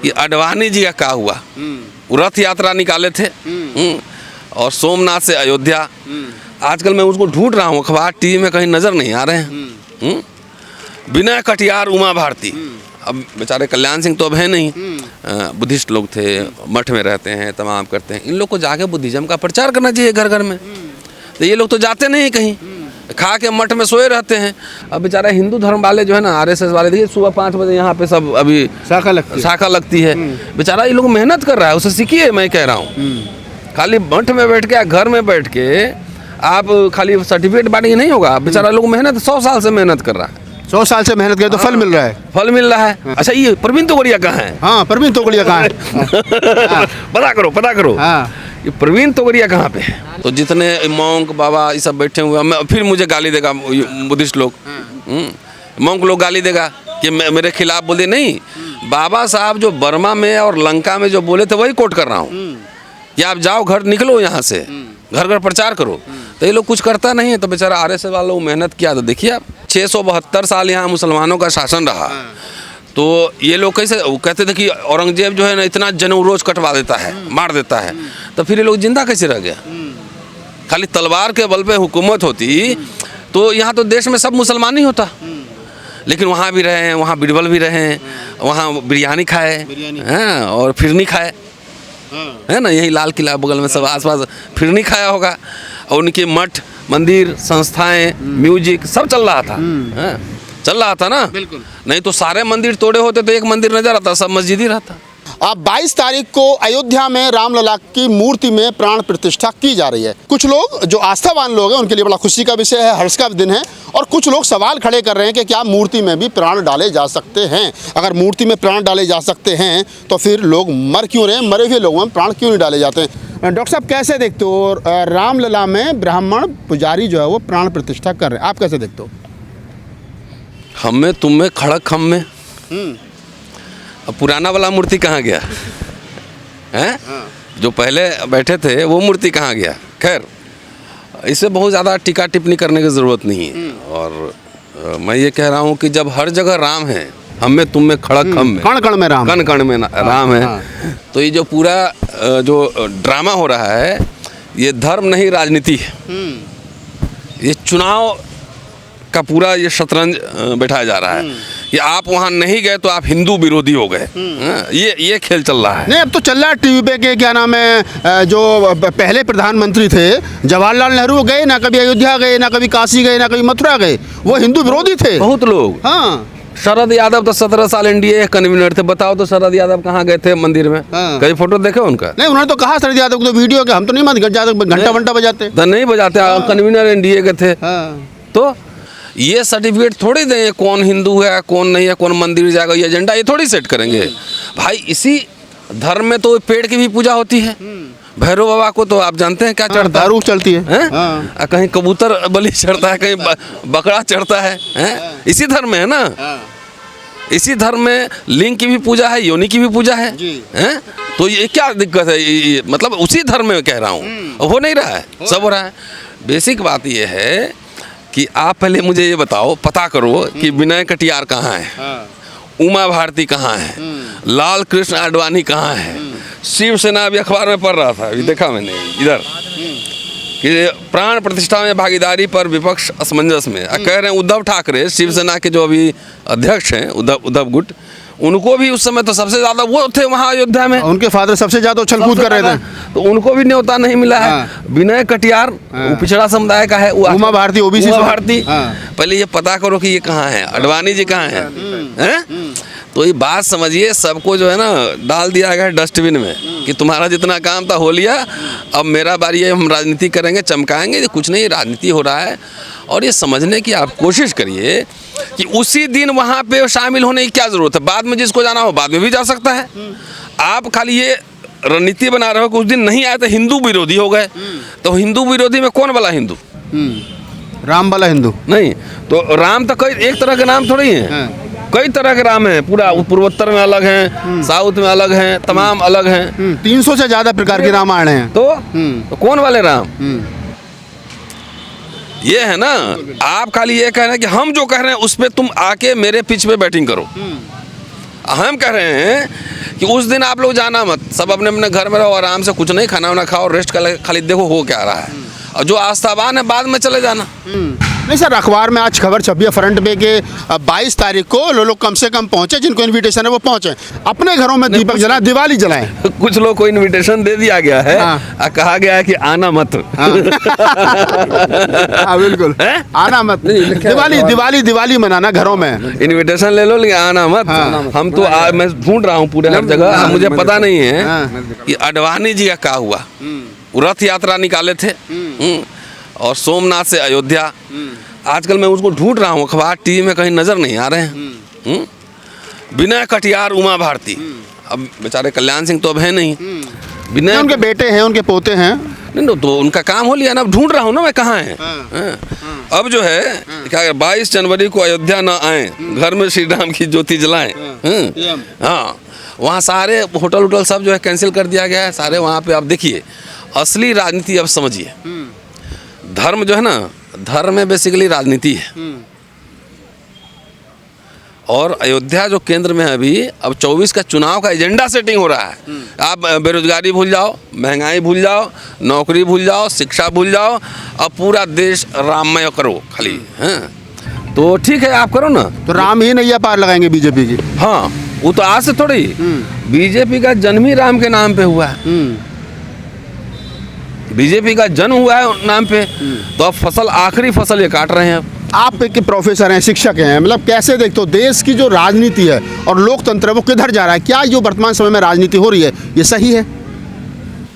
कि आडवाणी जी का क्या हुआ। वो रथ यात्रा निकाले थे और सोमनाथ से अयोध्या। आजकल मैं उसको ढूंढ रहा हूँ, अखबार टीवी में कहीं नजर नहीं आ रहे हैं। विनय कटियार, उमा भारती। अब बेचारे कल्याण सिंह तो अब है नहीं, बुद्धिस्ट लोग थे, मठ में रहते हैं, तमाम करते हैं। इन लोग को जाके बुद्धिज्म का प्रचार करना चाहिए घर घर में। तो ये लोग तो जाते नहीं कहीं, खा के मठ में सोए रहते हैं। अब बेचारा हिंदू धर्म वाले जो है ना, आरएसएस वाले, देखिए सुबह 5 बजे यहाँ पे सब अभी शाखा लगती है। बेचारा ये लोग मेहनत कर रहा है, उसे सीखिए, मैं कह रहा हूँ। खाली मठ में बैठ के, घर में बैठ के आप खाली सर्टिफिकेट बांटेंगे नहीं होगा। बेचारा लोग मेहनत 100 साल से मेहनत कर रहा है। 100 साल से मेहनत करे तो फल मिल रहा है। फल मिल रहा है। अच्छा, ये प्रवीण तोगड़िया कहाँ है? हाँ, प्रवीण तोगड़िया कहाँ है? पता करो। हाँ। ये प्रवीण तोगड़िया कहाँ पे है? तो जितने मॉन्क बाबा ये सब बैठे हुए हैं, फिर मुझे गाली देगा बुद्धिस्ट लोग। मॉन्क लोग गाली देगा कि मेरे खिलाफ बोले। नहीं, बाबा साहब जो बर्मा में और लंका में जो बोले थे वही कोट कर रहा हूँ कि आप जाओ, घर निकलो यहाँ से, घर घर प्रचार करो। तो ये लोग कुछ करता नहीं है। तो बेचारा आरएसएस वालों मेहनत किया। तो देखिए आप, 672 साल यहाँ मुसलमानों का शासन रहा। तो ये लोग कैसे, कहते थे कि औरंगजेब जो है ना इतना जनेऊ रोज कटवा देता है, मार देता है। तो फिर ये लोग जिंदा कैसे रह गया? खाली तलवार के बल पे हुकूमत होती तो यहाँ तो देश में सब मुसलमान ही होता। लेकिन वहाँ भी रहे हैं, वहाँ बीरबल भी रहे हैं, वहाँ बिरयानी खाए हैं और फिरनी खाए, है ना। यही लाल किला बगल में सब आसपास फिरनी खाया होगा। और उनके मठ, मंदिर, संस्थाएं, म्यूजिक सब चल रहा था। चल रहा था ना। बिल्कुल। नहीं तो सारे मंदिर तोड़े होते तो एक मंदिर नजर आता, सब मस्जिद ही रहता। अब 22 तारीख को अयोध्या में रामलला की मूर्ति में प्राण प्रतिष्ठा की जा रही है। कुछ लोग जो आस्थावान लोग हैं उनके लिए बड़ा खुशी का विषय है, हर्ष का दिन है। और कुछ लोग सवाल खड़े कर रहे हैं कि क्या मूर्ति में भी प्राण डाले जा सकते हैं? अगर मूर्ति में प्राण डाले जा सकते हैं तो फिर लोग मर क्यों रहे हैं? मरे हुए लोगों में प्राण क्यों नहीं डाले जाते हैं? डॉक्टर साहब कैसे देखते हो रामलला में ब्राह्मण पुजारी जो है वो प्राण प्रतिष्ठा कर रहे हैं, आप कैसे देखते हो? हम में, तुम में, खड़क हम में। अब पुराना वाला मूर्ति कहाँ गया है? जो पहले बैठे थे वो मूर्ति कहाँ गया? खैर, इसे बहुत ज़्यादा टीका टिप्पणी करने की ज़रूरत नहीं है। और मैं ये कह रहा हूँ कि जब हर जगह राम है, हम में, तुम में, खड़क हम में, कण कण में राम, कण कण में राम है। तो ये जो पूरा जो ड्रामा हो रहा है, ये धर्म नहीं राजनीति है। ये चुनाव का पूरा ये शतरंज बैठाया जा रहा है कि आप वहाँ नहीं गए तो आप हिंदू विरोधी हो गए। ये खेल चल रहा है। नहीं, अब तो चल रहा है टीवी पे के क्या नाम है, जो पहले प्रधानमंत्री थे जवाहरलाल नेहरू, गए ना कभी अयोध्या गए, ना कभी काशी गए, ना कभी मथुरा गए, वो हिंदू विरोधी थे बहुत लोग। हाँ, शरद यादव तो 17 साल एनडीए कन्वीनर थे। बताओ तो शरद यादव कहाँ गए थे मंदिर में? कई फोटो देखे उनका? नहीं, उन्होंने तो कहा शरद यादव को तो वीडियो के हम तो नहीं घंटा घंटा बजाते, नहीं बजाते, कन्वीनर एनडीए के थे। तो ये सर्टिफिकेट थोड़ी दें कौन हिंदू है कौन नहीं है, कौन मंदिर जाएगा, ये एजेंडा ये थोड़ी सेट करेंगे भाई। इसी धर्म में तो पेड़ की भी पूजा होती है। भैरव बाबा को तो आप जानते हैं क्या चढ़ता है? दारू चलती है। कहीं कबूतर बलि चढ़ता है, कहीं बकरा चढ़ता है। इसी धर्म में है ना। इसी धर्म में लिंग की भी पूजा है, योनि की भी पूजा है। तो ये क्या दिक्कत है? ये मतलब उसी धर्म में कह रहा हूँ, हो नहीं रहा है, सब हो रहा है। बेसिक बात ये है कि आप पहले मुझे ये बताओ, पता करो कि विनय कटियार कहाँ है, उमा भारती कहाँ है, लाल कृष्ण आडवाणी कहाँ है। शिवसेना अभी अखबार में पढ़ रहा था, अभी देखा मैंने इधर कि प्राण प्रतिष्ठा में भागीदारी पर विपक्ष असमंजस में। कह रहे हैं उद्धव ठाकरे, शिवसेना के जो अभी अध्यक्ष हैं उद्धव गुट, उनको भी उस समय तो सबसे ज्यादा वो थे वहाँ अयोध्या में, उनके फादर सबसे ज्यादा उछल कूद कर रहे थे, तो उनको भी न्योता नहीं मिला है। विनय कटियार वो पिछड़ा समुदाय का है, उमा भारती ओबीसी भारती। पहले ये पता करो कि ये कहाँ है, आडवाणी जी कहाँ है। तो ये बात समझिए, सबको जो है ना डाल दिया गया डस्टबिन में कि तुम्हारा जितना काम था हो लिया, अब मेरा बारी है, हम राजनीति करेंगे, चमकाएंगे। कुछ नहीं, राजनीति हो रहा है। और ये समझने की आप कोशिश करिए कि उसी दिन वहाँ पे शामिल होने की क्या ज़रूरत है। बाद में जिसको जाना हो बाद में भी जा सकता है। आप खाली ये रणनीति बना रहे हो कि उस दिन नहीं आए तो हिंदू विरोधी हो गए। तो हिंदू विरोधी में कौन वाला हिंदू? राम वाला हिंदू नहीं। तो राम तो कई एक तरह के नाम थोड़ी है, कई तरह के राम हैं। पूरा पूर्वोत्तर में अलग हैं, साउथ में अलग हैं, तमाम अलग हैं। 300 से ज़्यादा प्रकार के रामायण हैं। तो कौन वाले राम? ये है ना। आप खाली ये कह रहे हैं कि हम जो कह रहे हैं उस पर तुम आके मेरे पिच पे बैटिंग करो। हम कह रहे हैं कि उस दिन आप लोग जाना मत, सब अपने अपने घर में रहो, आराम से कुछ नहीं खाना वाना खाओ, रेस्ट कर, खाली देखो हो क्या रहा है, और जो आस्थावान है बाद में चले जाना। नहीं सर, अखबार में आज खबर छपी है फ्रंट पे कि 22 तारीख को लोग कम से कम पहुंचे, जिनको इनविटेशन है वो पहुंचे, अपने घरों में दीपक जलाएं, दिवाली जलाएं। कुछ लोग को इनविटेशन दे दिया गया है, हाँ। कहा गया है कि आना मत। हाँ, बिल्कुल आना मत, दिवाली मनाना घरों में, इनविटेशन ले लो लेकिन आना मत। हाँ। हम तो मैं ढूंढ रहा हूँ पूरे हर जगह, मुझे पता नहीं है कि अडवाणी जी का क्या हुआ। रथ यात्रा निकाले थे और सोमनाथ से अयोध्या, आजकल मैं उसको ढूंढ रहा हूँ, अखबार टीवी में कहीं नजर नहीं आ रहे हैं। विनय कटियार, उमा भारती, अब बेचारे कल्याण सिंह तो अब है नहीं, विनय उनके बेटे हैं, उनके पोते हैं, नहीं तो उनका काम हो लिया ना, अब ढूंढ रहा हूँ ना मैं कहाँ है। अब जो है क्या, 22 जनवरी को अयोध्या ना आए, घर में श्री राम की ज्योति जलाएं। हाँ, वहाँ सारे होटल वोटल सब जो है कैंसिल कर दिया गया है सारे। वहाँ पे आप देखिए असली राजनीति अब समझिए, धर्म जो है ना, धर्म में बेसिकली राजनीति है। और अयोध्या जो केंद्र में है अभी, अब 24 का चुनाव का एजेंडा सेटिंग हो रहा है। आप बेरोजगारी भूल जाओ, महंगाई भूल जाओ, नौकरी भूल जाओ, शिक्षा भूल जाओ, अब पूरा देश राममय करो खाली। हैं तो ठीक है, आप करो ना, तो राम ही नैया पार लगाएंगे बीजेपी की। हाँ, वो तो आज से थोड़ी, बीजेपी का जन्म ही राम के नाम पे हुआ है। बीजेपी का जन्म हुआ है नाम पे, तो अब फसल, आखिरी फसल ये काट रहे हैं। अब आप एक प्रोफेसर हैं, शिक्षक हैं, मतलब कैसे देखते हो देश की जो राजनीति है और लोकतंत्र है वो किधर जा रहा है? क्या जो वर्तमान समय में राजनीति हो रही है ये सही है?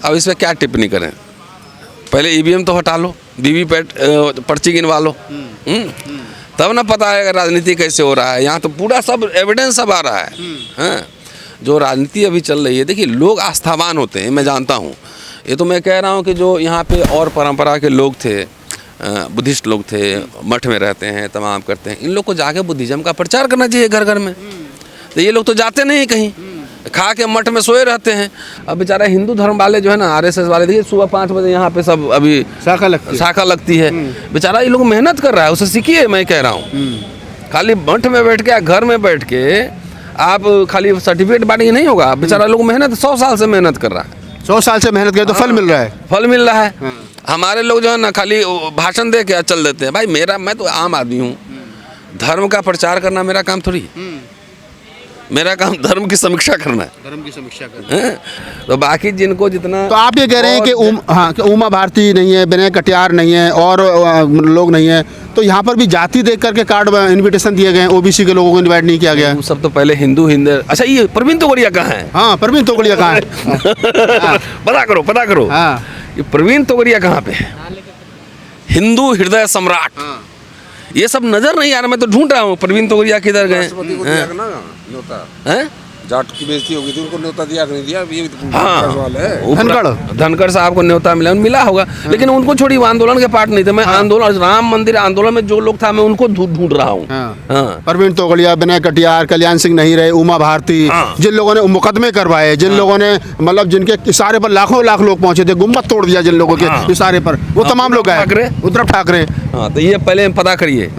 अब इस पर क्या टिप्पणी करें, पहले ईवीएम तो हटा लो, वीवीपैट पर्ची गिनवा लो, तब ना पता है राजनीति कैसे हो रहा है। यहाँ तो पूरा सब एविडेंस सब आ रहा है। हाँ, जो राजनीति अभी चल रही है, देखिए लोग आस्थावान होते हैं, मैं जानता हूँ। ये तो मैं कह रहा हूँ कि जो यहाँ पे और परंपरा के लोग थे, बुद्धिस्ट लोग थे, मठ में रहते हैं, तमाम करते हैं, इन लोग को जाके बुद्धिज्म का प्रचार करना चाहिए घर घर में। तो ये लोग तो जाते नहीं कहीं, खा के मठ में सोए रहते हैं। अब बेचारा हिंदू धर्म वाले जो है ना, आरएसएस वाले, देखिए सुबह 5 बजे यहाँ पे सब अभी शाखा लगती है। बेचारा ये लोग मेहनत कर रहा है, उसे सीखिए, मैं कह रहा हूँ। खाली मठ में बैठ के, घर में बैठ के आप खाली सर्टिफिकेट बांटेंगे नहीं होगा। बेचारा लोग मेहनत 100 साल से मेहनत कर रहा है, 100 साल से मेहनत करे तो फल मिल रहा है, फल मिल रहा है। हमारे लोग जो है ना खाली भाषण दे के चल देते हैं। भाई मैं तो आम आदमी हूँ, धर्म का प्रचार करना मेरा काम थोड़ी है। मेरा काम धर्म की समीक्षा करना है, धर्म की समीक्षा करना। तो बाकी जिनको जितना, तो आप ये कह रहे हैं कि उमा भारती नहीं है, विनय कटियार नहीं है, और लोग नहीं है, तो यहाँ पर भी जाति देख करके कार्ड इनविटेशन दिए गए, ओबीसी के लोगों को इनवाइट नहीं किया गया। वो सब तो पहले हिंदू। अच्छा, ये प्रवीण तोगड़िया कहाँ है? हाँ, प्रवीण तोगड़िया कहाँ है? पता करो। हाँ, ये प्रवीण तोगड़िया कहाँ पे है? हिंदू हृदय सम्राट, ये सब नजर नहीं आ रहा। मैं तो ढूंढ रहा हूँ प्रवीण तोगड़िया किधर गए। जाट की बेइज्जती होगी थी, उनको न्योता दिया नहीं दिया, ये हाँ, सवाल है। धनखड़ साहब को न्योता मिला होगा, लेकिन उनको छोड़ी, वो आंदोलन के पार्ट नहीं थे। मैं आंदोलन, राम मंदिर आंदोलन में जो लोग था, मैं उनको ढूंढ रहा हूँ। प्रवीण तोगड़िया, विनय कटियार, कल्याण सिंह नहीं रहे, उमा भारती, जिन लोगों ने मुकदमे करवाए, जिन लोगों ने मतलब जिनके इशारे पर लाखों लाख लोग पहुंचे थे, गुम्बद तोड़ दिया जिन लोगों के इशारे पर, वो तमाम लोग गए। उद्धव ठाकरे। हाँ, तो ये पहले पता करिए,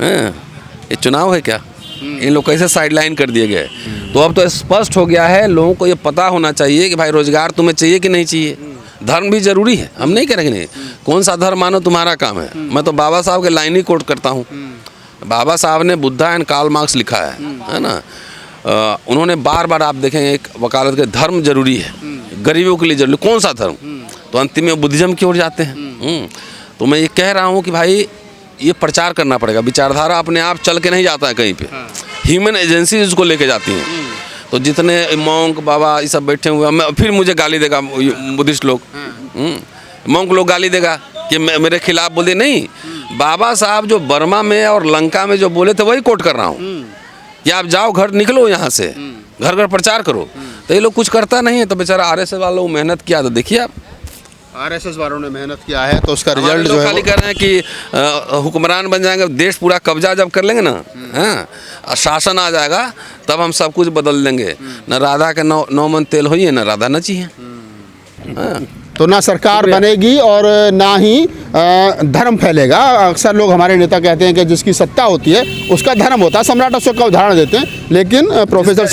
ये चुनाव है क्या? इन लोग कैसे साइडलाइन कर दिए गए? तो अब तो स्पष्ट हो गया है, लोगों को ये पता होना चाहिए कि भाई रोजगार तुम्हें चाहिए कि नहीं चाहिए। धर्म भी जरूरी है, हम नहीं करेंगे नहीं, कौन सा धर्म मानो तुम्हारा काम है। मैं तो बाबा साहब के लाइन ही कोट करता हूँ। बाबा साहब ने बुद्धा एंड कार्ल मार्क्स लिखा है ना। उन्होंने बार बार आप देखेंगे एक वकालत के, धर्म जरूरी है, गरीबों के लिए जरूरी। कौन सा धर्म? तो अंतिम में बुद्धिज्म की ओर जाते हैं। तो मैं ये कह रहा हूँ कि भाई ये प्रचार करना पड़ेगा। विचारधारा अपने आप चल के नहीं जाता है कहीं पे, ह्यूमन एजेंसी इसको लेके जाती हैं। तो जितने मॉन्क बाबा ये सब बैठे हुए, फिर मुझे गाली देगा बुद्धिस्ट लोग, मॉन्क लोग गाली देगा कि मेरे खिलाफ बोले। नहीं, बाबा साहब जो बर्मा में और लंका में जो बोले थे वही कोट कर रहा हूँ कि आप जाओ, घर निकलो यहाँ से, घर घर प्रचार करो। तो ये लोग कुछ करता नहीं है, तो बेचारा आरएसएस वालों मेहनत किया। तो देखिए आप, आरएसएस वालों ने मेहनत किया है, तो उसका रिजल्ट जो है खाली कर रहे हैं कि हुक्मरान बन जाएंगे, देश पूरा कब्जा जब कर लेंगे ना, हाँ, शासन आ जाएगा, तब हम सब कुछ बदल देंगे। न राधा के नौ मन तेल होइए, न राधा नची है। तो ना सरकार बनेगी और ना ही धर्म फैलेगा। अक्सर लोग हमारे नेता कहते हैं कि जिसकी सत्ता होती है उसका धर्म होता है, सम्राट अशोक का उदाहरण देते हैं, लेकिन प्रोफेसर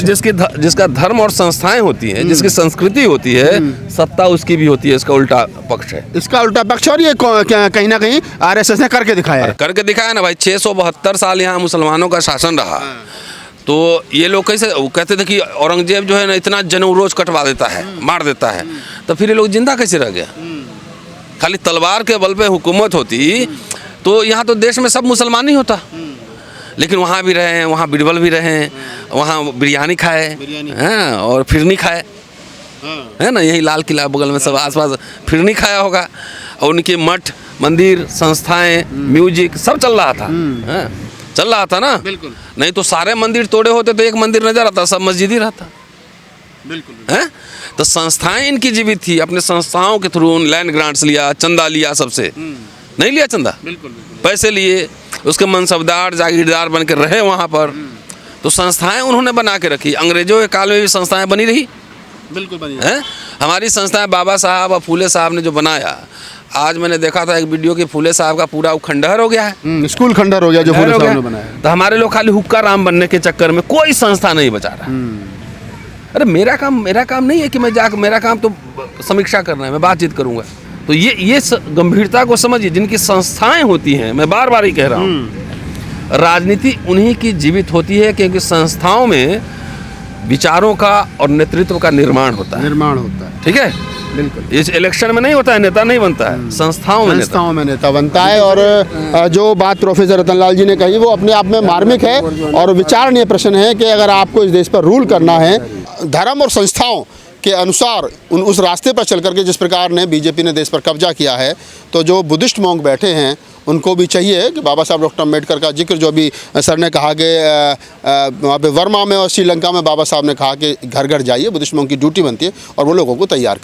जिसका धर्म और संस्थाएं होती हैं, जिसकी संस्कृति होती है, सत्ता उसकी भी होती है। इसका उल्टा पक्ष है, इसका उल्टा पक्ष। और ये कहीं ना कहीं आरएसएस ने करके दिखाया है। करके दिखाया ना भाई। 672 साल यहाँ मुसलमानों का शासन रहा, तो ये लोग कैसे वो कहते थे कि औरंगजेब जो है ना इतना जनेऊ रोज कटवा देता है, मार देता है, तो फिर ये लोग जिंदा कैसे रह गया? खाली तलवार के बल पे हुकूमत होती तो यहाँ तो देश में सब मुसलमान ही होता। लेकिन वहाँ भी रहे हैं, वहाँ बिरबल भी रहे हैं, वहाँ बिरयानी खाए हैं और फिरनी खाए, है ना, यही लाल किला बगल में सब आसपास फिरनी खाया होगा। और उनके मठ मंदिर संस्थाएं म्यूजिक सब चल रहा था, चल रहा था ना। बिल्कुल। नहीं तो सारे मंदिर तोड़े होते तो एक मंदिर नजर आता, सब मस्जिद ही रहता। बिल्कुल है तो संस्थाएं इनकी जीवित थी। अपने संस्थाओं के थ्रू लैंड ग्रांट्स लिया, चंदा लिया, सबसे नहीं लिया चंदा, बिल्कुल पैसे लिए, उसके मनसबदार जागीरदार बन के रहे वहाँ पर। तो संस्थाएं उन्होंने बना के रखी। अंग्रेजों के काल में भी संस्थाएं बनी रही, बिल्कुल बनी है। हमारी संस्थाएं बाबा साहब और फूले साहब ने जो बनाया, आज मैंने देखा था एक वीडियो कि फूले साहब का पूरा खंडहर हो गया है, स्कूल खंडहर हो गया जो फूले साहब ने बनाया। तो हमारे लोग खाली हुक्का राम बनने के चक्कर में कोई संस्था नहीं बचा रहा। अरे मेरा काम नहीं है कि मैं जाकर, मेरा काम तो समीक्षा करना है, मैं बातचीत करूंगा। तो ये गंभीरता को समझिए। जिनकी संस्थाएं होती हैं, मैं बार बार ही कह रहा हूँ, राजनीति उन्हीं की जीवित होती है, क्योंकि संस्थाओं में विचारों का और नेतृत्व का निर्माण होता है। ठीक है, बिल्कुल। इस इलेक्शन में नहीं होता है, नेता नहीं बनता है, संस्थाओं में नेता बनता है। और जो बात प्रोफेसर रतनलाल जी ने कही वो अपने आप में मार्मिक है और विचारणीय प्रश्न है कि अगर आपको इस देश पर रूल करना है धर्म और संस्थाओं के अनुसार, उस रास्ते पर चल करके जिस प्रकार ने बीजेपी ने देश पर कब्जा किया है, तो जो बुद्धिस्ट मॉन्क बैठे हैं उनको भी चाहिए कि बाबा साहब डॉक्टर अम्बेडकर का जिक्र जो अभी सर ने कहा कि वहाँ पे वर्मा में और श्रीलंका में बाबा साहब ने कहा कि घर घर जाइए, बुद्धिस्ट मॉन्क की ड्यूटी बनती है और वो लोगों को तैयार